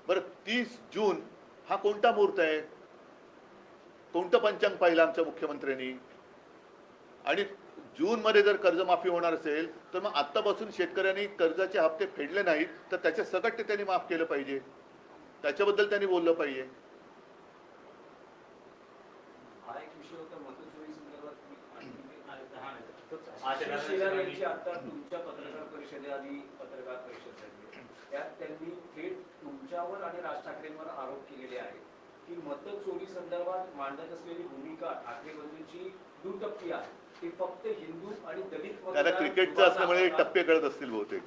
बरं 30 जून हा कोणता मुहूर्त आहे? कोणतं पंचांग पाहिलं आमच्या मुख्यमंत्र्यांनी? आणि जून मध्ये जर कर्जमाफी होणार असेल तर मग आत्तापासून शेतकऱ्यांनी कर्जाचे हप्ते फेडले नाहीत तर त्याच्या सकट ते त्यांनी माफ केलं पाहिजे, त्याच्याबद्दल त्यांनी बोललं पाहिजे. हा एक विषय होता मतचोरी संदर्भात. आशिष शेलार यांची आता तुमच्या पत्रकार परिषदेआधी पत्रकार परिषद झाली, त्यात त्यांनी थेट तुमच्यावर आणि राज ठाकरेंवर आरोप केलेले आहेत की मतचोरी संदर्भात मांडत असलेली भूमिका ठाकरे बंधूंची दुटप्पी आहे. ती फक्त हिंदू आणि दलित त्याला क्रिकेटचं असल्यामुळे टप्पे कळत असतील बहुतेक,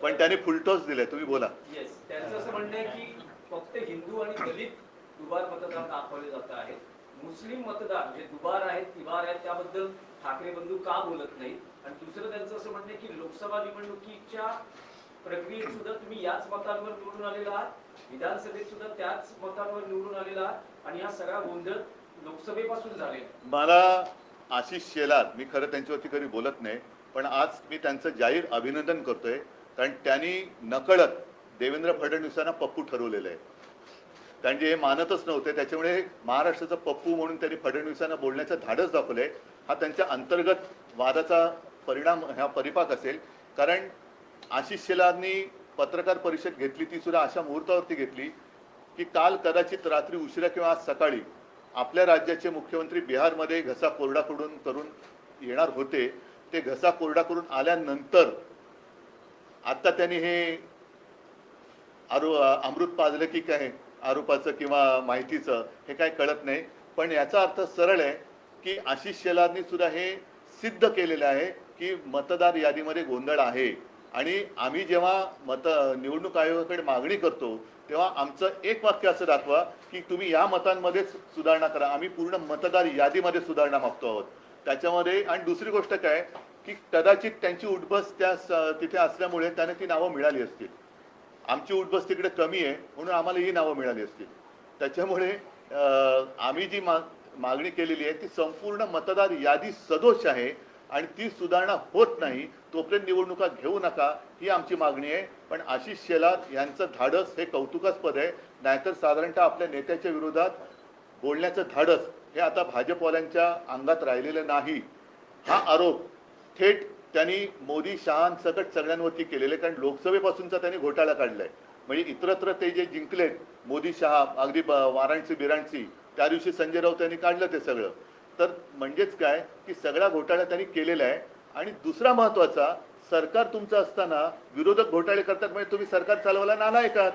पण त्याने फुलटॉस दिलाय. तुम्ही बोला. येस, त्यांचं असं म्हणणं आहे की फक्त हिंदू आणि दलित दुबार मतदार दाखवले जात आहेत. मुस्लिम मतदार जे दुबार आहेत तिबार आहेत त्याबद्दल ठाकरे बंधू का बोलत नाही. आणि दुसरं त्यांचं असं म्हणणं आहे की लोकसभा निवडणुकीच्या प्रक्रियेत सुद्धा तुम्ही याच मतांवर निवडून आलेला आहात, विधानसभेत सुद्धा त्याच मतांवर निवडून आलेला आहात आणि हा सगळा गोंधळ लोकसभेपासून झालेला. मला आशिष शेलार, मी खरं त्यांच्यावरती कधी बोलत नाही, पण आज मी त्यांचं जाहीर अभिनंदन करतोय कारण त्यांनी नकळत देवेंद्र फडणवीसांना पप्पू ठरवलेलं आहे. कारण जे हे मानतच नव्हते त्याच्यामुळे महाराष्ट्राचा पप्पू म्हणून त्यांनी फडणवीसांना बोलण्याचं धाडस दाखवलंय. हा त्यांच्या अंतर्गत वादाचा परिणाम, हा परिपाक असेल. कारण आशिष शेलारनी पत्रकार परिषद घेतली ती सुद्धा अशा मुहूर्तावरती घेतली की काल कदाचित रात्री उशिरा किंवा आज सकाळी आपल्या राज्याचे मुख्यमंत्री बिहारमध्ये घसा कोरडा करून येणार होते. ते घसा कोरडा करून आल्यानंतर आता त्यांनी हे अमृत पाजलं की काय आरोपाचं किंवा माहितीचं हे काय कळत नाही. पण याचा अर्थ सरळ आहे की आशिष शेलारनी सुद्धा हे सिद्ध केलेलं आहे की मतदार यादीमध्ये गोंधळ आहे. आणि आम्ही जेव्हा निवडणूक आयोगाकडे मागणी करतो तेव्हा आमचं एक वाक्य असं दाखवा की तुम्ही या मतांमध्येच सुधारणा करा. आम्ही पूर्ण मतदार यादीमध्ये सुधारणा मागतो आहोत त्याच्यामध्ये. आणि दुसरी गोष्ट काय की कदाचित त्यांची उठबस तिथे असल्यामुळे त्यांना ती नावं मिळाली असतील. आमची उठबस तिकडे कमी आहे म्हणून आम्हाला ही नावं मिळाली असतील. त्याच्यामुळे आम्ही जी मागणी केलेली आहे ती संपूर्ण मतदार यादी सदोष आहे आणि ती सुधारणा होत नाही तोपर्यंत निवडणुका घेऊ नका ही आमची मागणी आहे. पण आशिष शेलार यांचं धाडस हे कौतुकास्पद आहे. नाहीतर साधारणतः आपल्या नेत्याच्या विरोधात बोलण्याचं धाडस हे आता भाजपवाल्यांच्या अंगात राहिलेलं नाही. हा आरोप थेट त्यांनी मोदी शहांसकट सगळ्यांवरती केलेले. कारण लोकसभेपासूनचा त्यांनी घोटाळा काढलाय. म्हणजे इतरत्र ते जे जिंकलेत मोदी शहा अगदी वाराणसी बिराणसी त्या दिवशी संजय राऊत यांनी काढलं ते सगळं. तर म्हणजेच काय की सगळा घोटाळा त्यांनी केलेला आहे. आणि दुसरा महत्वाचा, सरकार तुमचं असताना विरोधक घोटाळे करतात म्हणजे तुम्ही सरकार चालवायला नालायक आहात.